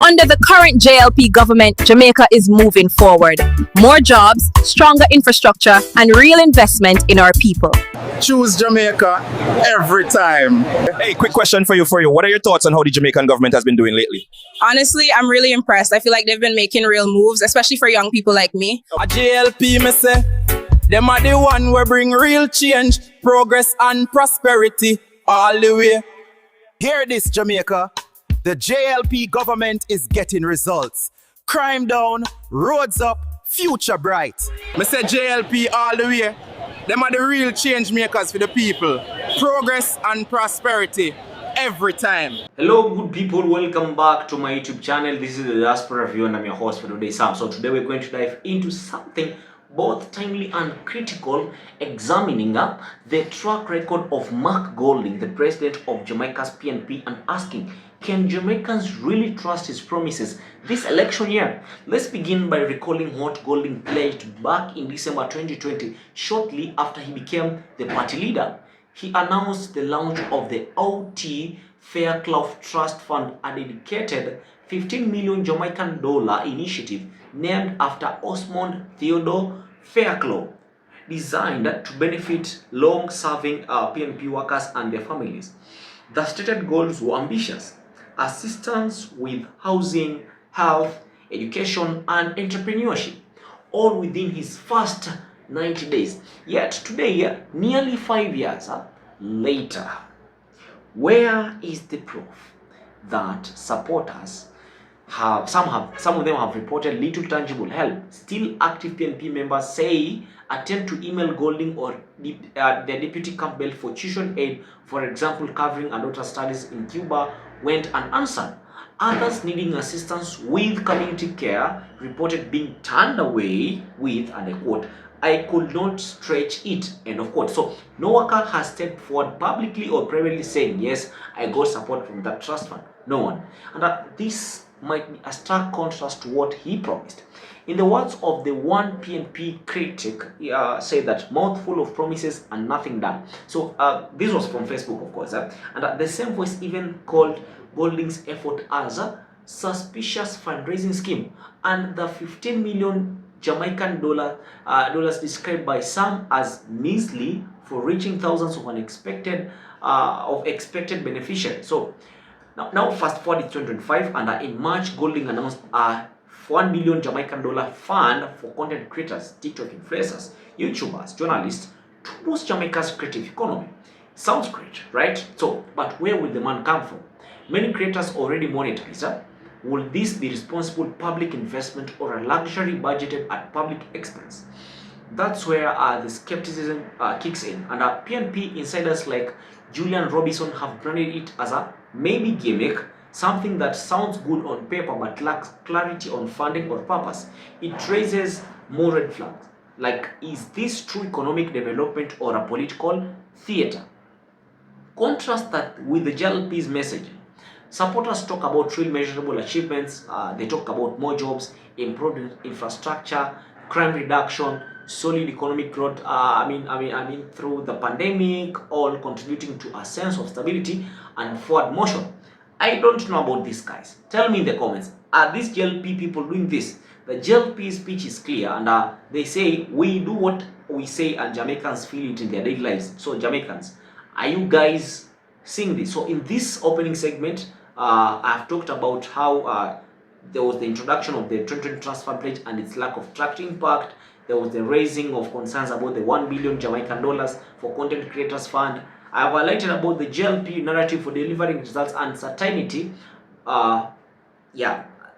Under the current JLP government, Jamaica is moving forward. More jobs, stronger infrastructure, and real investment in our people. Choose Jamaica every time. Hey, quick question for you. What are your thoughts on how the Jamaican government has been doing lately? Honestly, I'm really impressed. I feel like they've been making real moves, especially for young people like me. A JLP, me say, them are the one who bring real change, progress and prosperity all the way. Hear this, Jamaica. The JLP government is getting results. Crime down, roads up, future bright. Me say JLP all the way. Them are the real change makers for the people. Progress and prosperity every time. Hello good people, welcome back to my YouTube channel. This is the Diaspora Review and I'm your host for today, Sam. So today we're going to dive into something both timely and critical, examining the track record of Mark Golding, the president of Jamaica's PNP, and asking, can Jamaicans really trust his promises this election year? Let's begin by recalling what Golding pledged back in December 2020, shortly after he became the party leader. He announced the launch of the OT Fairclough Trust Fund, a dedicated 15 million Jamaican dollar initiative named after Osmond Theodore Fairclaw, designed to benefit long-serving PNP workers and their families. The stated goals were ambitious: assistance with housing, health, education, and entrepreneurship, all within his first 90 days. Yet today, nearly 5 years later, where is the proof that supporters some of them have reported little tangible help? Still, active PNP members say attempt to email Golding or their deputy Campbell for tuition aid, for example, covering a daughter's studies in Cuba, went unanswered. Others needing assistance with community care reported being turned away with, and I quote, "I could not stretch it," end of quote. So no worker has stepped forward publicly or privately saying, yes, I got support from that trust fund. No one. And this might be a stark contrast to what he promised. In the words of the one PNP critic, say that mouthful of promises and nothing done. So this was from Facebook, of course, and the same voice even called Golding's effort as a suspicious fundraising scheme, and the 15 million Jamaican dollars described by some as measly for reaching thousands of expected beneficiaries. So now fast forward to 2025, and in March, Golding announced a 1 billion Jamaican dollar fund for content creators, TikTok influencers, YouTubers, journalists to boost Jamaica's creative economy. Sounds great, right? So, but where will the money come from? Many creators already monetize. Will this be responsible public investment or a luxury budgeted at public expense? That's where the skepticism kicks in, and PNP insiders like Julian Robinson have branded it as a maybe gimmick, something that sounds good on paper but lacks clarity on funding or purpose. It raises more red flags, like, is this true economic development or a political theater? Contrast that with the JLP's messaging. Supporters talk about real measurable achievements. They talk about more jobs, improved infrastructure, crime reduction, solid economic growth. Through the pandemic, all contributing to a sense of stability and forward motion. I don't know about these guys. Tell me in the comments. Are these JLP people doing this? The JLP speech is clear, and they say we do what we say, and Jamaicans feel it in their daily lives. So Jamaicans, are you guys seeing this? So in this opening segment, I've talked about how there was the introduction of the 2020 Trust Fund pledge and its lack of tracked impact. There was the raising of concerns about the 1 billion Jamaican dollars for content creators fund. I've highlighted about the JLP narrative for delivering results and certainty.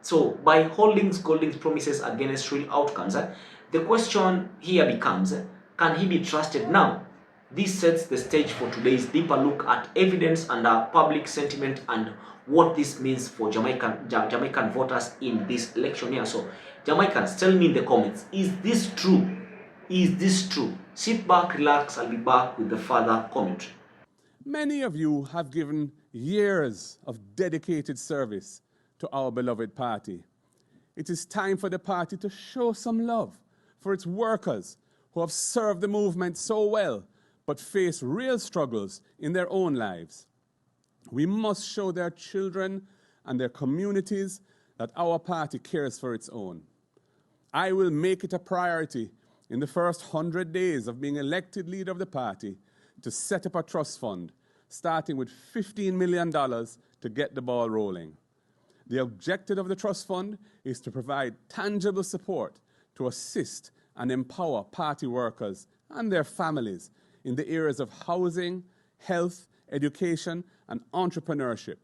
So by holding Golding's promises against real outcomes, the question here becomes, can he be trusted now? This sets the stage for today's deeper look at evidence and public sentiment and what this means for Jamaican voters in this election year. So, Jamaicans, tell me in the comments, is this true? Is this true? Sit back, relax, I'll be back with the further commentary. Many of you have given years of dedicated service to our beloved party. It is time for the party to show some love for its workers who have served the movement so well but face real struggles in their own lives. We must show their children and their communities that our party cares for its own. I will make it a priority in the first 100 days of being elected leader of the party to set up a trust fund, starting with $15 million to get the ball rolling. The objective of the trust fund is to provide tangible support to assist and empower party workers and their families in the areas of housing, health, education, and entrepreneurship,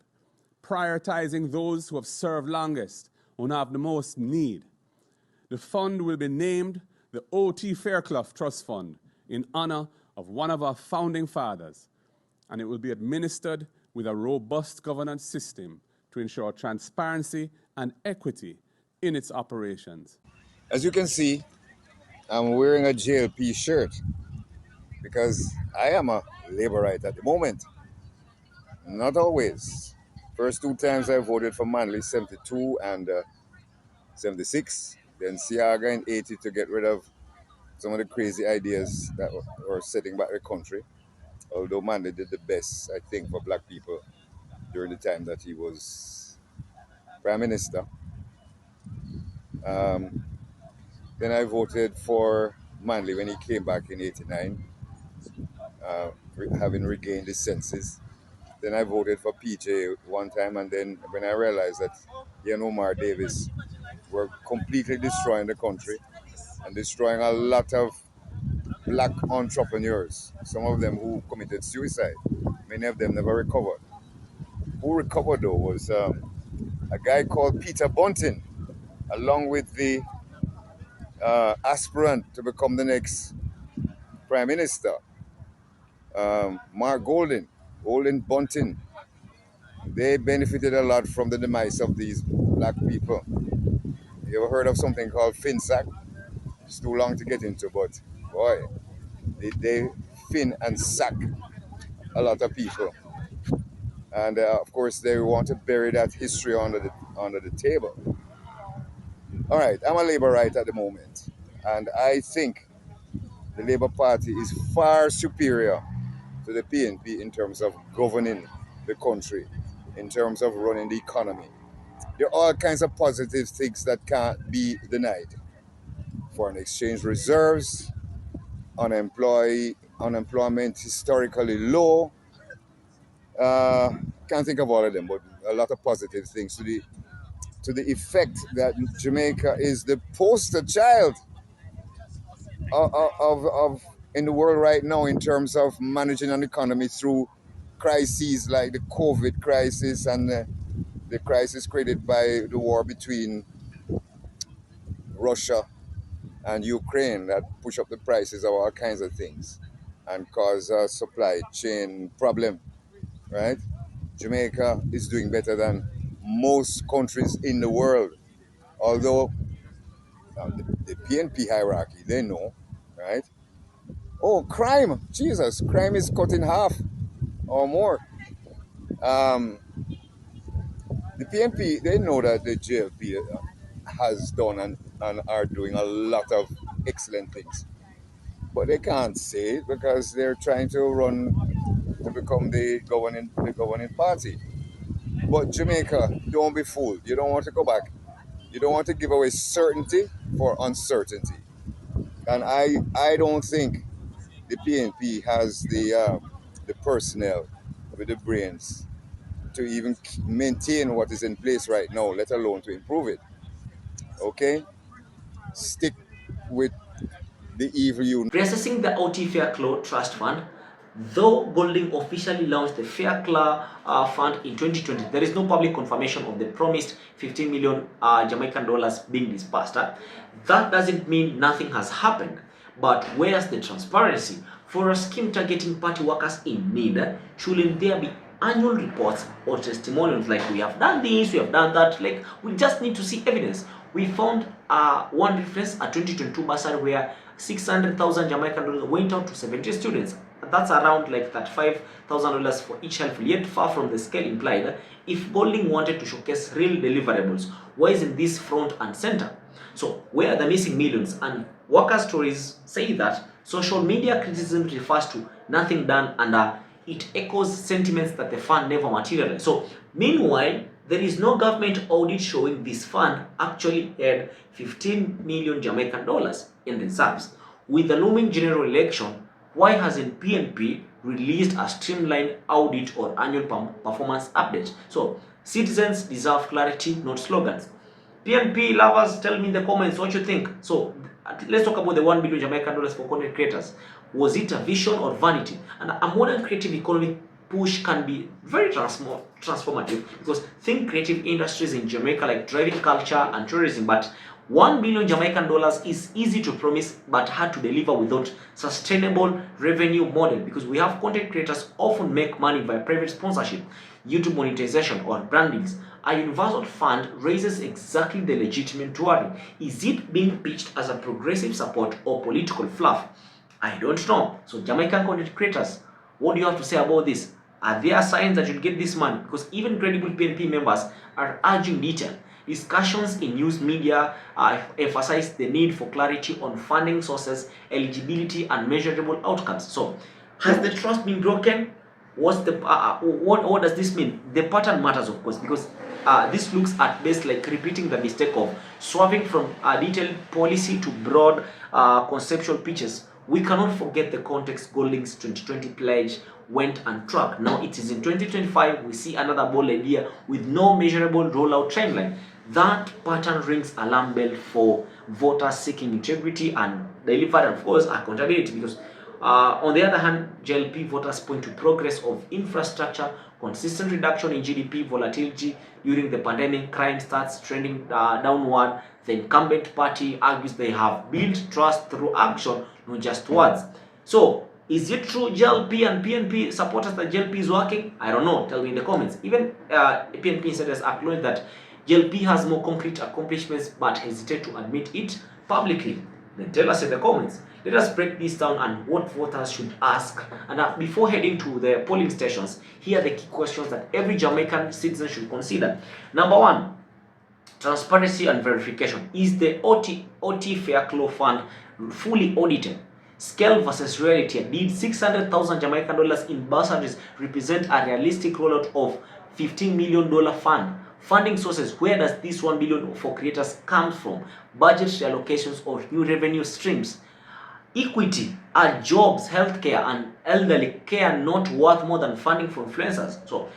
prioritizing those who have served longest and have the most need. The fund will be named the O.T. Fairclough Trust Fund in honor of one of our founding fathers, and it will be administered with a robust governance system to ensure transparency and equity in its operations. As you can see, I'm wearing a JLP shirt because I am a Labourite at the moment. Not always. First two times I voted for Manley, 72 and 76. Then Siaga in 80 to get rid of some of the crazy ideas that were setting back the country. Although Manley did the best, I think, for black people during the time that he was Prime Minister. Then I voted for Manley when he came back in 89, having regained his senses. Then I voted for PJ one time, and then when I realized that he and Omar Davis were completely destroying the country and destroying a lot of black entrepreneurs, some of them who committed suicide. Many of them never recovered. Who recovered though was a guy called Peter Bunting, along with the aspirant to become the next Prime Minister, Mark Golden Bunting. They benefited a lot from the demise of these black people. You ever heard of something called FinSac? It's too long to get into, but boy, they fin and sack a lot of people. And of course, they want to bury that history under the table. All right, I'm a Labourite at the moment, and I think the Labour Party is far superior to the PNP in terms of governing the country, in terms of running the economy. There are all kinds of positive things that can't be denied. Foreign exchange reserves, unemployment historically low. Can't think of all of them, but a lot of positive things to the effect that Jamaica is the poster child of in the world right now in terms of managing an economy through crises like the COVID crisis and the crisis created by the war between Russia and Ukraine that push up the prices of all kinds of things and cause a supply chain problem, right? Jamaica is doing better than most countries in the world, although the PNP hierarchy, they know, right? Oh, crime, Jesus, crime is cut in half or more. The PNP, they know that the JLP has done and are doing a lot of excellent things, but they can't say it because they're trying to run to become the governing party. But Jamaica, don't be fooled. You don't want to go back. You don't want to give away certainty for uncertainty. And I don't think the PNP has the personnel with the brains to even maintain what is in place right now, let alone to improve it. Okay? Stick with the evil you know. Reassessing the OT Fairclaw Trust Fund, though Golding officially launched the Fairclaw Fund in 2020, there is no public confirmation of the promised 15 million Jamaican dollars being disbursed. That doesn't mean nothing has happened, but where's the transparency? For a scheme targeting party workers in need, shouldn't there be annual reports or testimonials like we have done this, we have done that? Like, we just need to see evidence. We found one reference, a 2022 bursary where 600,000 Jamaican dollars went out to 70 students. That's around like $35,000 for each helpful, yet far from the scale implied. If Golding wanted to showcase real deliverables, why isn't this front and center? So where are the missing millions? And worker stories say that social media criticism refers to nothing done, and it echoes sentiments that the fund never materialized. So meanwhile, there is no government audit showing this fund actually had 15 million Jamaican dollars in reserves. With the looming general election, why hasn't PNP released a streamlined audit or annual performance update? So, citizens deserve clarity, not slogans. PNP lovers, tell me in the comments what you think. So, let's talk about the 1 billion Jamaican dollars for content creators. Was it a vision or vanity? And a modern creative economy push can be very transformative, because think creative industries in Jamaica like driving culture and tourism, but 1 billion Jamaican dollars is easy to promise but hard to deliver without sustainable revenue model, because we have content creators often make money by private sponsorship, YouTube monetization or brandings. A universal fund raises exactly the legitimate worry. Is it being pitched as a progressive support or political fluff? I don't know. So Jamaican content creators, what do you have to say about this? Are there signs that you'll get this money? Because even credible PNP members are urging detail. Discussions in news media emphasize the need for clarity on funding sources, eligibility, and measurable outcomes. So, has the trust been broken? What's the what does this mean? The pattern matters, of course, because this looks at best like repeating the mistake of swerving from detailed policy to broad conceptual pitches. We cannot forget the context. Golding's 2020 pledge went untracked. Now it is in 2025. We see another bold idea with no measurable rollout timeline. That pattern rings alarm bell for voters seeking integrity and delivery, and of course accountability, because on the other hand, JLP voters point to progress of infrastructure, consistent reduction in GDP volatility during the pandemic, crime starts trending downward. The incumbent party argues they have built trust through action, not just words. So, is it true JLP and PNP supporters that JLP is working? I don't know. Tell me in the comments. Even PNP insiders acknowledge that JLP has more concrete accomplishments but hesitate to admit it publicly. Then tell us in the comments. Let us break this down and what voters should ask. And before heading to the polling stations, here are the key questions that every Jamaican citizen should consider. Number one, transparency and verification. Is the OT Fairclaw Fund fully audited? Scale versus reality. Did 600,000 Jamaican dollars in bursaries represent a realistic rollout of $15 million fund? Funding sources. Where does this 1 billion for creators come from? Budget reallocations or new revenue streams? Equity. Are jobs, healthcare, and elderly care not worth more than funding for influencers? So,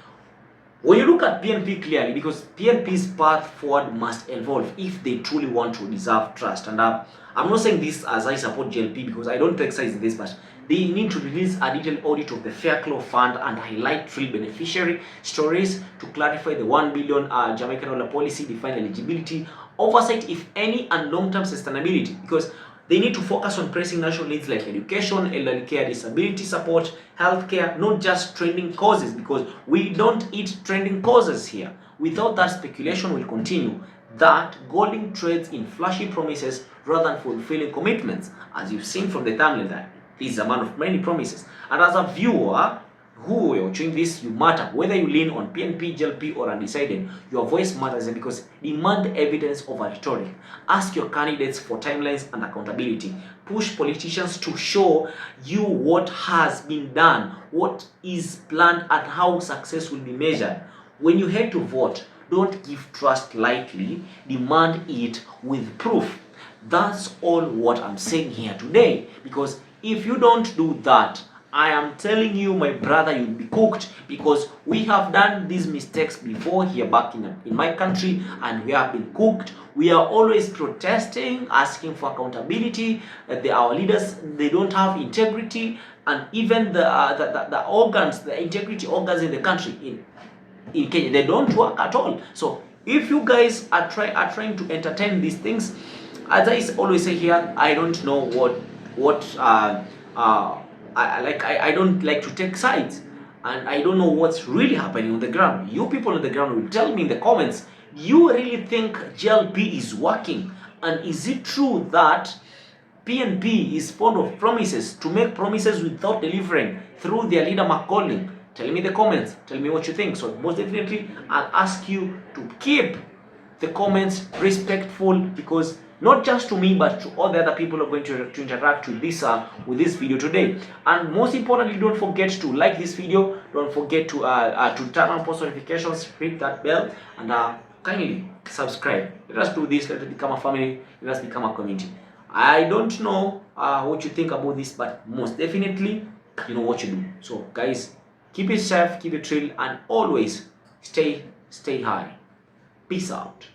when you look at PNP clearly, because PNP's path forward must evolve if they truly want to deserve trust. And I'm not saying this as I support JLP, because I don't take sides in this, but they need to release a detailed audit of the Fairclaw Fund and highlight real beneficiary stories to clarify the 1 billion Jamaican dollar policy, define eligibility, oversight if any, and long-term sustainability, because they need to focus on pressing national needs like education, elderly care, disability support, healthcare, not just trending causes, because we don't eat trending causes here. Without that, speculation will continue that Golding trades in flashy promises rather than fulfilling commitments. As you've seen from the thumbnail, that this is a man of many promises. And as a viewer who you're watching this, you matter. Whether you lean on PNP, JLP, or undecided, your voice matters, because demand evidence over rhetoric. Ask your candidates for timelines and accountability. Push politicians to show you what has been done, what is planned, and how success will be measured. When you head to vote, don't give trust lightly. Demand it with proof. That's all what I'm saying here today, because if you don't do that, I am telling you, my brother, you'll be cooked, because we have done these mistakes before here back in my country, and we have been cooked. We are always protesting, asking for accountability. Our leaders, they don't have integrity, and even the organs, the integrity organs in the country, in Kenya, they don't work at all. So if you guys are trying to entertain these things, as I always say here, I don't know I don't like to take sides, and I don't know what's really happening on the ground. You people on the ground will tell me in the comments, you really think JLP is working? And is it true that PNP is fond of promises, to make promises without delivering through their leader McCollum? Tell me in the comments, tell me what you think. So most definitely, I'll ask you to keep the comments respectful, because not just to me but to all the other people who are going to interact with this video today. And most importantly, don't forget to like this video, don't forget to turn on post notifications, hit that bell, and kindly subscribe. Let us do this. Let us become a family. Let us become a community. I don't know what you think about this, but most definitely you know what you do. So guys, keep it safe, keep it real, and always stay high. Peace out.